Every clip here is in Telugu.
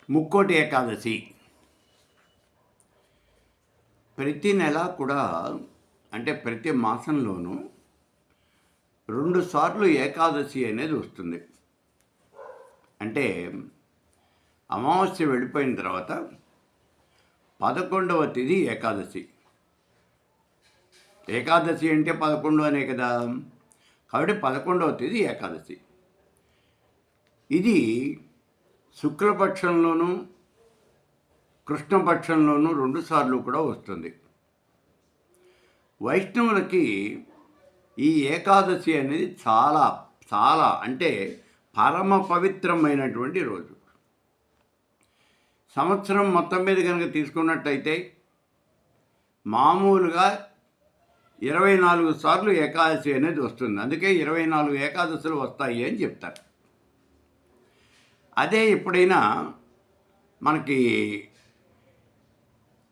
ముక్కోటి ఏకాదశి ప్రతి నెల కూడా అంటే ప్రతి మాసంలోనూ 2 సార్లు ఏకాదశి అనేది వస్తుంది. అంటే అమావాస్య వెళ్ళిపోయిన తర్వాత 11వ తేదీ ఏకాదశి. ఏకాదశి అంటే 11 అనే కదా, కాబట్టి 11వ తేదీ ఏకాదశి. ఇది శుక్లపక్షంలోనూ కృష్ణపక్షంలోనూ 2 సార్లు కూడా వస్తుంది. వైష్ణవులకి ఈ ఏకాదశి అనేది చాలా చాలా అంటే పరమ పవిత్రమైనటువంటి రోజు. సంవత్సరం మొత్తం మీద కనుక తీసుకున్నట్టయితే మామూలుగా 24 సార్లు ఏకాదశి అనేది వస్తుంది. అందుకే 24 ఏకాదశులు వస్తాయి అని చెప్తారు. అదే ఎప్పుడైనా మనకి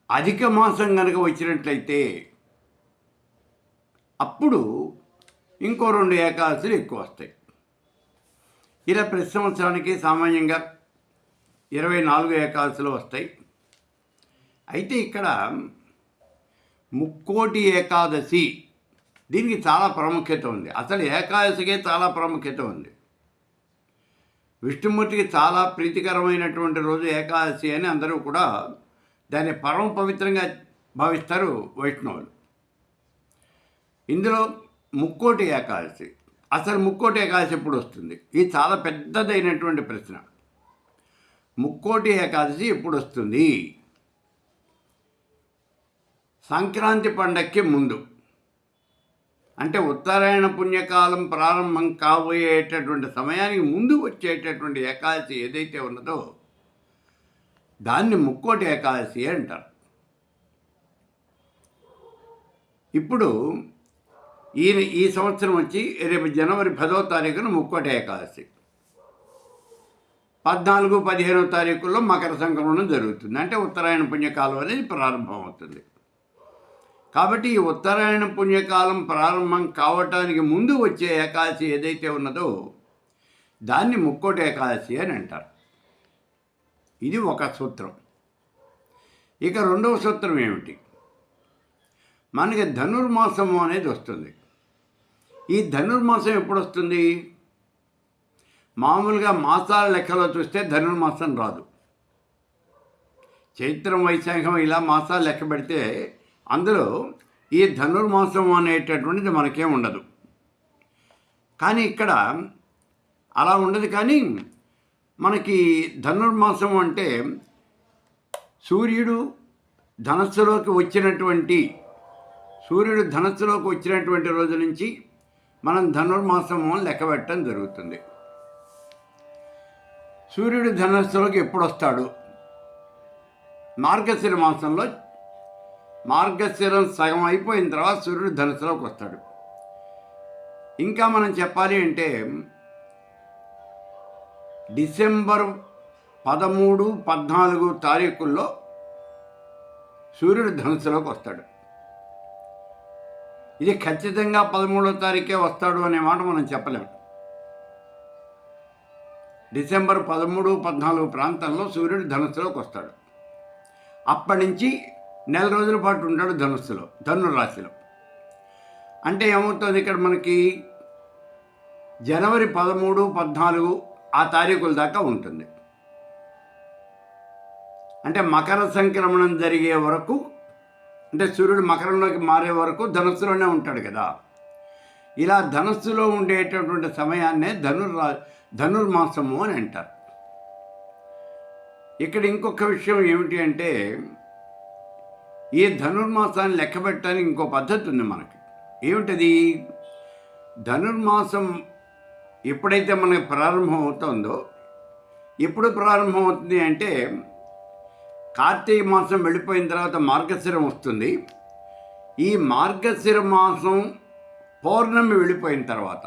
అధిక మాసం కనుక వచ్చినట్లయితే అప్పుడు ఇంకో 2 ఏకాదశులు ఎక్కువ వస్తాయి. ఇలా ప్రతి సంవత్సరానికి సామాన్యంగా 24 ఏకాదశులు వస్తాయి. అయితే ఇక్కడ ముక్కోటి ఏకాదశి, దీనికి చాలా ప్రాముఖ్యత ఉంది. అసలు ఏకాదశికే చాలా ప్రాముఖ్యత ఉంది. విష్ణుమూర్తికి చాలా ప్రీతికరమైనటువంటి రోజు ఏకాదశి అని అందరూ కూడా దాన్ని పరమ పవిత్రంగా భావిస్తారు వైష్ణవులు. ఇందులో ముక్కోటి ఏకాదశి, అసలు ముక్కోటి ఏకాదశి ఎప్పుడు వస్తుంది? ఇది చాలా పెద్దదైనటువంటి ప్రశ్న. ముక్కోటి ఏకాదశి ఎప్పుడు వస్తుంది? సంక్రాంతి పండక్కి ముందు, అంటే ఉత్తరాయణ పుణ్యకాలం ప్రారంభం కాబోయేటటువంటి సమయానికి ముందు వచ్చేటటువంటి ఏకాదశి ఏదైతే ఉన్నదో దాన్ని ముక్కోటి ఏకాదశి అంటారు. ఇప్పుడు ఈ సంవత్సరం వచ్చి రేపు జనవరి 10వ తారీఖున ముక్కోటి ఏకాదశి, 14, 15వ తారీఖుల్లో మకర సంక్రమణం జరుగుతుంది. అంటే ఉత్తరాయణ పుణ్యకాలం అనేది ప్రారంభం అవుతుంది. కాబట్టి ఈ ఉత్తరాయణ పుణ్యకాలం ప్రారంభం కావటానికి ముందు వచ్చే ఏకాదశి ఏదైతే ఉన్నదో దాన్ని ముక్కోటి ఏకాదశి అని అంటారు. ఇది ఒక సూత్రం. ఇక రెండవ సూత్రం ఏమిటి? మనకి ధనుర్మాసము అనేది వస్తుంది. ఈ ధనుర్మాసం ఎప్పుడు వస్తుంది? మామూలుగా మాసాల లెక్కలో చూస్తే ధనుర్మాసం రాదు. చైత్రం, వైశాఖం ఇలా మాసాలు లెక్క పెడితే అందులో ఈ ధనుర్మాసం అనేటటువంటిది మనకేం ఉండదు. కానీ ఇక్కడ అలా ఉండదు. కానీ మనకి ధనుర్మాసం అంటే సూర్యుడు ధనస్సులోకి వచ్చినటువంటి రోజు నుంచి మనం ధనుర్మాసము లెక్క పెట్టడం జరుగుతుంది. సూర్యుడు ధనస్సులోకి ఎప్పుడు వస్తాడు? మార్గశిర మాసంలో మార్గశిరం సగం అయిపోయిన తర్వాత సూర్యుడు ధనుసులోకి వస్తాడు. ఇంకా మనం చెప్పాలి అంటే డిసెంబర్ 13, 14 తారీఖుల్లో సూర్యుడు ధనుసులోకి వస్తాడు. ఇది ఖచ్చితంగా 13వ తారీఖే వస్తాడు అనే మాట మనం చెప్పలేము. డిసెంబర్ 13, 14 ప్రాంతంలో సూర్యుడు ధనుసులోకి వస్తాడు. అప్పటి నుంచి నెల రోజుల పాటు ఉంటాడు ధనురాశిలో. అంటే ఏమవుతుంది? ఇక్కడ మనకి జనవరి 13, 14 ఆ తారీఖుల దాకా ఉంటుంది. అంటే మకర సంక్రమణం జరిగే వరకు, అంటే సూర్యుడు మకరంలోకి మారే వరకు ధనుస్సులోనే ఉంటాడు కదా. ఇలా ధనుస్సులో ఉండేటటువంటి సమయాన్నే ధనుర్మాసము అని అంటారు. ఇక్కడ ఇంకొక విషయం ఏమిటి అంటే ఈ ధనుర్మాసాన్ని లెక్క పెట్టడానికి ఇంకో పద్ధతి ఉంది మనకి. ఏమిటది? ధనుర్మాసం ఎప్పుడైతే మనకి ప్రారంభం అవుతుందో, ఎప్పుడు ప్రారంభం అవుతుంది అంటే కార్తీక మాసం వెళ్ళిపోయిన తర్వాత మార్గశిరం వస్తుంది. ఈ మార్గశిర మాసం పౌర్ణమి వెళ్ళిపోయిన తర్వాత,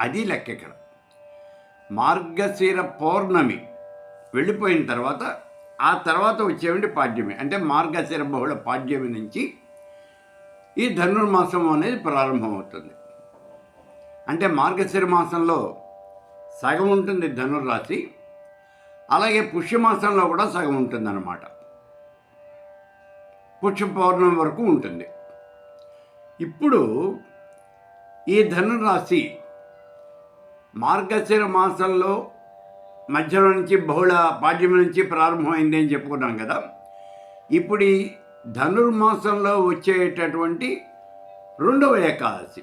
అది లెక్క ఇక్కడ. మార్గశిర పౌర్ణమి వెళ్ళిపోయిన తర్వాత ఆ తర్వాత వచ్చేవంటి పాడ్యమి, అంటే మార్గశిర బహుళ పాడ్యమి నుంచి ఈ ధనుర్మాసం అనేది ప్రారంభమవుతుంది. అంటే మార్గశిర మాసంలో సగం ఉంటుంది ధనుర్రాశి, అలాగే పుష్యమాసంలో కూడా సగం ఉంటుందన్నమాట. పుష్య పౌర్ణమి వరకు ఉంటుంది. ఇప్పుడు ఈ ధనురాశి మార్గశిర మాసంలో మధ్యలో నుంచి బహుళ పాడ్యం నుంచి ప్రారంభమైంది అని చెప్పుకున్నాం కదా. ఇప్పుడు ఈ ధనుర్మాసంలో వచ్చేటటువంటి రెండవ ఏకాదశి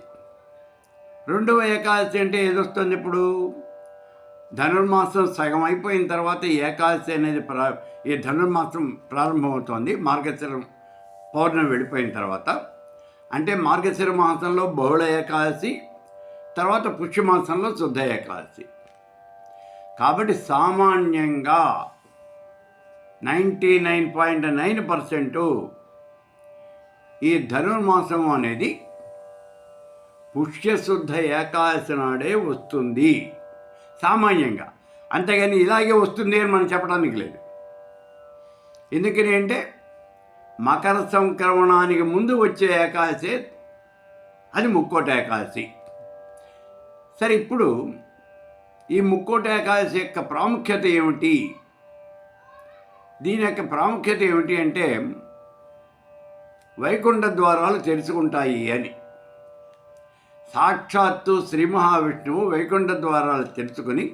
అంటే ఏదొస్తుంది? ఇప్పుడు ధనుర్మాసం సగం అయిపోయిన తర్వాత ఏకాదశి అనేది ఈ ధనుర్మాసం ప్రారంభమవుతోంది మార్గశిరం పౌర్ణమి వెళ్ళిపోయిన తర్వాత. అంటే మార్గశిర మాసంలో బహుళ ఏకాదశి, తర్వాత పుష్యమాసంలో శుద్ధ ఏకాదశి. కాబట్టి సామాన్యంగా 99.9% ఈ ధనుర్మాసం అనేది పుష్యశుద్ధ ఏకాదశి నాడే వస్తుంది సామాన్యంగా. అంతేగాని ఇలాగే వస్తుంది అని మనం చెప్పడానికి లేదు. ఎందుకని అంటే మకర సంక్రమణానికి ముందు వచ్చే ఏకాదశి అది ముక్కోటి ఏకాదశి. సరే, ఇప్పుడు ఈ ముక్కోటి ఏకాదశి యొక్క ప్రాముఖ్యత ఏమిటి? దీని యొక్క ప్రాముఖ్యత ఏమిటి అంటే వైకుంఠ ద్వారాలు తెరుచుకుంటాయి అని. సాక్షాత్తు శ్రీ మహావిష్ణువు వైకుంఠ ద్వారాలు తెరుచుకొని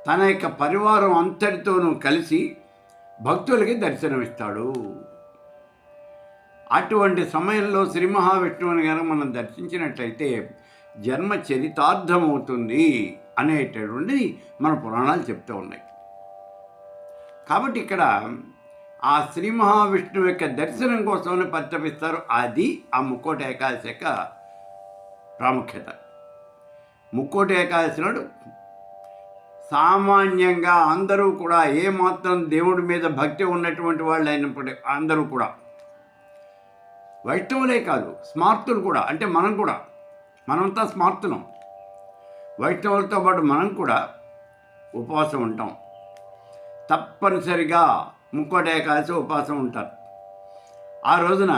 తన యొక్క పరివారం అంతటితోనూ కలిసి భక్తులకి దర్శనమిస్తాడు. అటువంటి సమయంలో శ్రీ మహావిష్ణువుని కనుక మనం దర్శించినట్లయితే జన్మ చరితార్థమవుతుంది అనేటటువంటిది మన పురాణాలు చెప్తూ ఉన్నాయి. కాబట్టి ఇక్కడ ఆ శ్రీ మహావిష్ణువు యొక్క దర్శనం కోసమని పరితపిస్తారు. అది ఆ ముక్కోటి ఏకాదశి యొక్క ప్రాముఖ్యత. ముక్కోటి ఏకాదశి నాడు సామాన్యంగా అందరూ కూడా ఏమాత్రం దేవుడి మీద భక్తి ఉన్నటువంటి వాళ్ళు అయినప్పుడు అందరూ కూడా, వైష్ణవులే కాదు స్మార్తులు కూడా, అంటే మనంతా స్మార్తులం. వైష్ణవులతో పాటు మనం కూడా ఉపవాసం ఉంటాం. తప్పనిసరిగా ముక్కోటి ఏకాదశి ఉపవాసం ఉంటారు. ఆ రోజున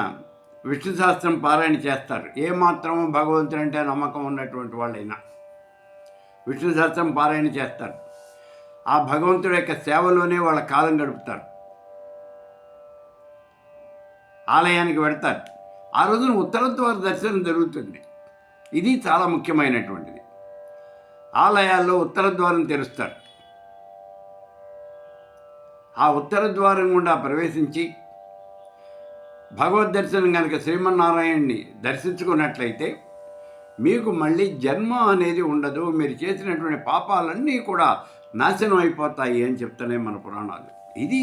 విష్ణు సహస్రం పారాయణ చేస్తారు. ఏమాత్రము భగవంతుడంటే నమ్మకం ఉన్నటువంటి వాళ్ళైనా విష్ణు సహస్రం పారాయణ చేస్తారు. ఆ భగవంతుడి యొక్క సేవలోనే వాళ్ళ కాలం గడుపుతారు. ఆలయానికి వెళ్తారు. ఆ రోజున ఉత్తర ద్వార దర్శనం జరుగుతుంది. ఇది చాలా ముఖ్యమైనటువంటిది. ఆలయాల్లో ఉత్తర ద్వారం తెరుస్తారు. ఆ ఉత్తర ద్వారం గుండా ప్రవేశించి భగవద్ దర్శనం కనుక శ్రీమన్నారాయణ్ణి దర్శించుకున్నట్లయితే మీకు మళ్ళీ జన్మ అనేది ఉండదు. మీరు చేసినటువంటి పాపాలన్నీ కూడా నాశనం అయిపోతాయి అని చెప్తున్నాయి మన పురాణాలు. ఇది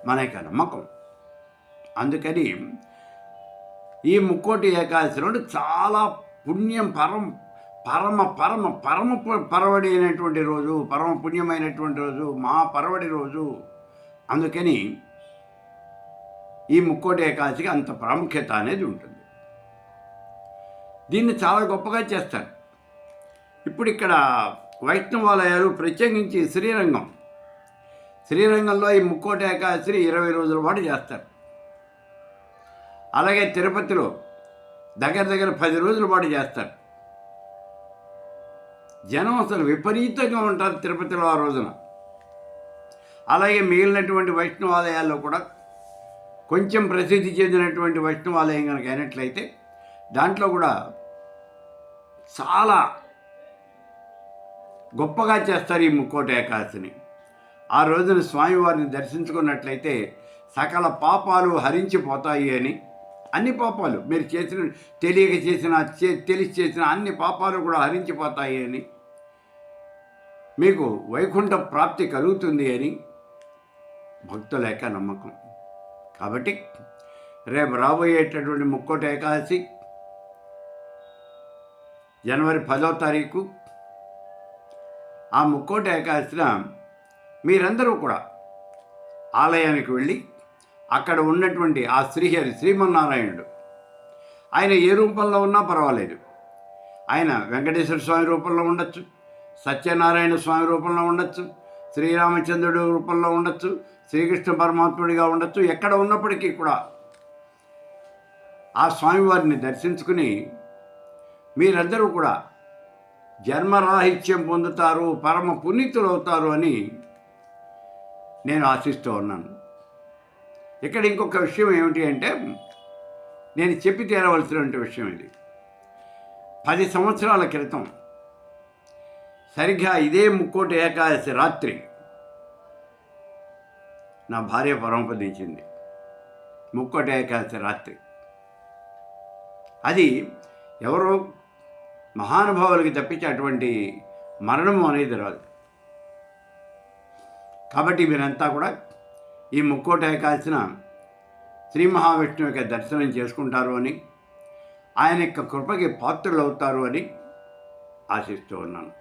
మన యొక్క నమ్మకం. అందుకని ఈ ముక్కోటి ఏకాదశి నుండి చాలా పుణ్యం పరమ పరవడి అయినటువంటి రోజు, పరమ పుణ్యమైనటువంటి రోజు, మహాపరవడి రోజు. అందుకని ఈ ముక్కోటి ఏకాదశికి అంత ప్రాముఖ్యత అనేది ఉంటుంది. దీన్ని చాలా గొప్పగా చేస్తారు. ఇప్పుడు ఇక్కడ వైష్ణవాలయాలు ప్రత్యేకించి శ్రీరంగంలో ఈ ముక్కోటి ఏకాదశిని 20 రోజుల పాటు చేస్తారు. అలాగే తిరుపతిలో దగ్గర 10 రోజుల పాటు చేస్తారు. జనం అసలు విపరీతంగా ఉంటారు తిరుపతిలో ఆ రోజున. అలాగే మిగిలినటువంటి వైష్ణవాలయాల్లో కూడా కొంచెం ప్రసిద్ధి చెందినటువంటి వైష్ణవాలయం కనుక అయినట్లయితే దాంట్లో కూడా చాలా గొప్పగా చేస్తారు ఈ ముక్కోటి ఏకాదశిని. ఆ రోజున స్వామివారిని దర్శించుకున్నట్లయితే సకల పాపాలు హరించిపోతాయి అని, అన్ని పాపాలు మీరు చేసిన తెలియక చేసిన తెలిసి చేసిన అన్ని పాపాలు కూడా హరించిపోతాయి అని, మీకు వైకుంఠ ప్రాప్తి కలుగుతుంది అని భక్తుల యొక్క నమ్మకం. కాబట్టి రేపు రాబోయేటటువంటి ముక్కోటి ఏకాదశి జనవరి 10వ తారీఖు. ఆ ముక్కోటి ఏకాదశిన మీరందరూ కూడా ఆలయానికి వెళ్ళి అక్కడ ఉన్నటువంటి ఆ శ్రీమన్నారాయణుడు, ఆయన ఏ రూపంలో ఉన్నా పర్వాలేదు. ఆయన వెంకటేశ్వర స్వామి రూపంలో ఉండొచ్చు, సత్యనారాయణ స్వామి రూపంలో ఉండొచ్చు, శ్రీరామచంద్రుడి రూపంలో ఉండొచ్చు, శ్రీకృష్ణ పరమాత్ముడిగా ఉండొచ్చు. ఎక్కడ ఉన్నప్పటికీ కూడా ఆ స్వామివారిని దర్శించుకుని మీరందరూ కూడా జన్మరాహిత్యం పొందుతారు, పరమ పునీతులు అవుతారు అని నేను ఆశిస్తూ ఉన్నాను. ఇక్కడ ఇంకొక విషయం ఏమిటి అంటే, నేను చెప్పి తీరవలసినటువంటి విషయం ఇది. 10 సంవత్సరాల క్రితం సరిగ్గా ఇదే ముక్కోటి ఏకాదశి రాత్రి నా భార్య పరమపదించింది. ముక్కోటి ఏకాదశి రాత్రి. అది ఎవరో మహానుభావులకి తప్పించి అటువంటి మరణము అనేది రాదు. కాబట్టి మీరంతా కూడా ఈ ముక్కోటి ఏకాదశిన శ్రీ మహావిష్ణువు యొక్క దర్శనం చేసుకుంటారు అని, ఆయన యొక్క కృపకి పాత్రులు అవుతారు అని ఆశిస్తూ ఉన్నాను.